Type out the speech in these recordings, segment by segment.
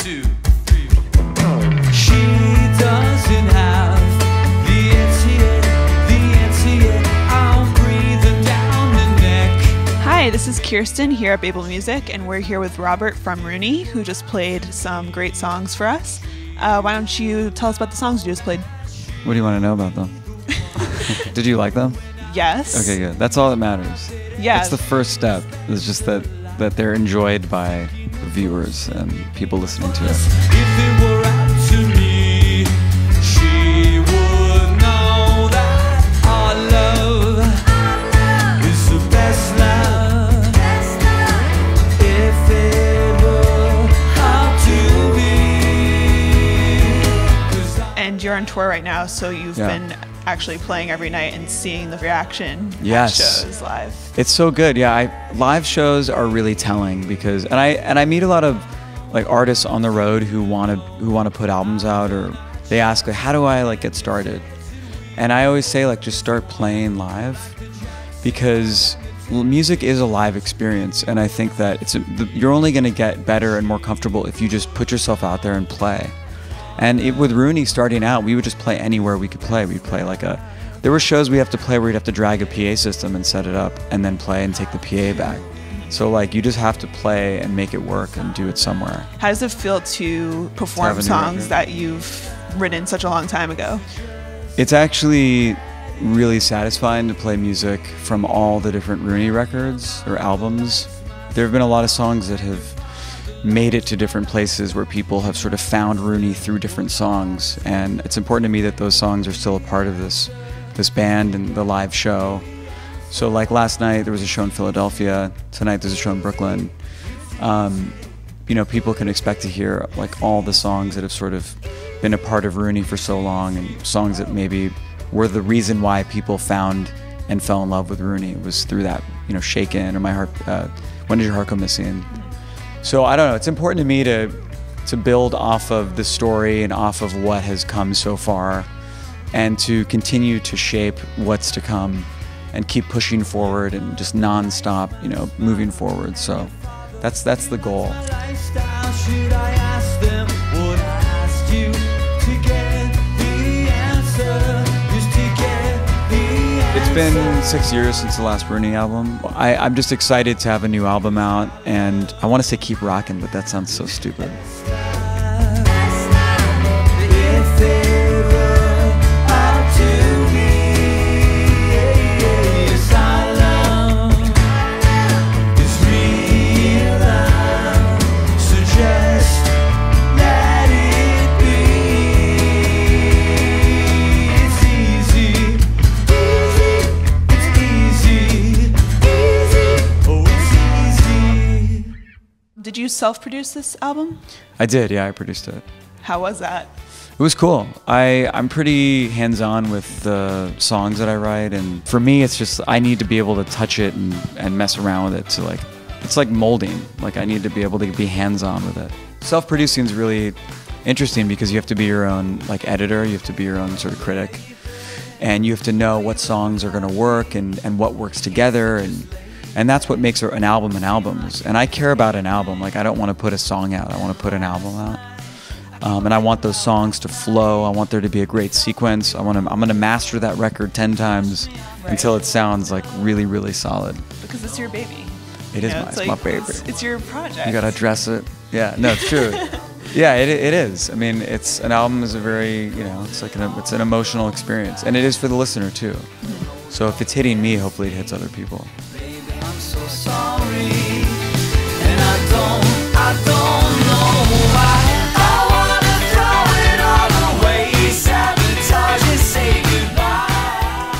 2, 3. She doesn't have the answer yet. I'll breathe her down the neck. Hi, this is Kirsten here at Baeblemusic, and we're here with Robert from Rooney, who just played some great songs for us. Why don't you tell us about the songs you just played? What do you want to know about them? Did you like them? Yes. Okay, good. That's all that matters. Yeah. That's the first step. It's just that they're enjoyed by the viewers and people listening to it. If it were up to me, she would know that our love is the best love. If it were up to me. And you're on tour right now, so you've been actually playing every night and seeing the reaction at shows live. It's so good. Yeah, live shows are really telling because and I meet a lot of like artists on the road who want to put albums out, or they ask like, how do I like get started? And I always say like just start playing live, because music is a live experience, and I think that you're only going to get better and more comfortable if you just put yourself out there and play. And with Rooney starting out, we would just play anywhere we could play. We'd play there were shows we have to play where you'd have to drag a PA system and set it up and then play and take the PA back. So like you just have to play and make it work and do it somewhere. How does it feel to perform songs that you've written such a long time ago? It's actually really satisfying to play music from all the different Rooney records or albums. There have been a lot of songs that have made it to different places where people have sort of found Rooney through different songs, and it's important to me that those songs are still a part of this band and the live show. So like last night there was a show in Philadelphia, tonight there's a show in Brooklyn. You know, people can expect to hear like all the songs that have sort of been a part of Rooney for so long, and songs that maybe were the reason why people found and fell in love with Rooney. It was through that, you know, Shaken or My Heart, When Did Your Heart Go Missing? So I don't know, it's important to me to build off of the story and off of what has come so far, and to continue to shape what's to come and keep pushing forward and just non-stop, you know, moving forward. So that's the goal. It's been 6 years since the last Rooney album. I'm just excited to have a new album out, and I want to say keep rocking, but that sounds so stupid. Did you self-produce this album? I did, yeah, I produced it. How was that? It was cool. I'm pretty hands-on with the songs that I write, and for me it's just I need to be able to touch it and mess around with it to like, it's like molding. Like I need to be able to be hands-on with it. Self-producing is really interesting because you have to be your own like editor, you have to be your own sort of critic, and you have to know what songs are going to work and what works together, and that's what makes an album an album. And I care about an album. Like I don't want to put a song out, I want to put an album out. And I want those songs to flow. I want there to be a great sequence. I'm gonna master that record 10 times until it sounds like really, really solid. Because it's your baby. It is my baby. It's your project. You gotta dress it. Yeah, no, it's true. Yeah, it is. I mean, an album is a very, you know, it's an emotional experience, and it is for the listener too. So if it's hitting me, hopefully it hits other people. I'm so sorry, and I don't know why. I wanna throw it all away, sabotage and say goodbye.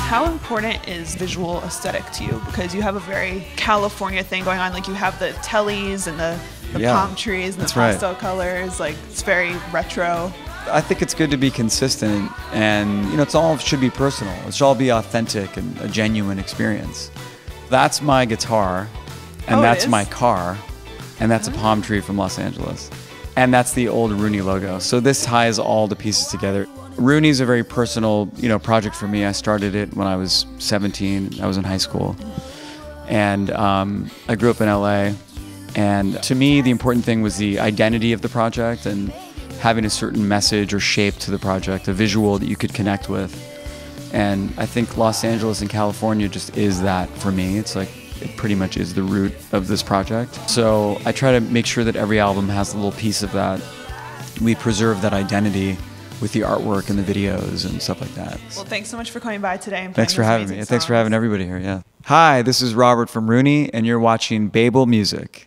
How important is visual aesthetic to you? Because you have a very California thing going on. Like you have the tellies and the palm trees and the pastel colors. Like it's very retro. I think it's good to be consistent, and you know, it all should be personal. It should all be authentic and a genuine experience. That's my guitar, and that's my car, and that's a palm tree from Los Angeles. And that's the old Rooney logo. So this ties all the pieces together. Rooney's a very personal, you know, project for me. I started it when I was 17. I was in high school. And I grew up in LA. And to me, the important thing was the identity of the project and having a certain message or shape to the project, a visual that you could connect with. And I think Los Angeles and California just is that for me. It's like, it pretty much is the root of this project. So I try to make sure that every album has a little piece of that. We preserve that identity with the artwork and the videos and stuff like that. Well, thanks so much for coming by today. And thanks for having me. Thanks for having everybody here, yeah. Hi, this is Robert from Rooney, and you're watching Baeblemusic.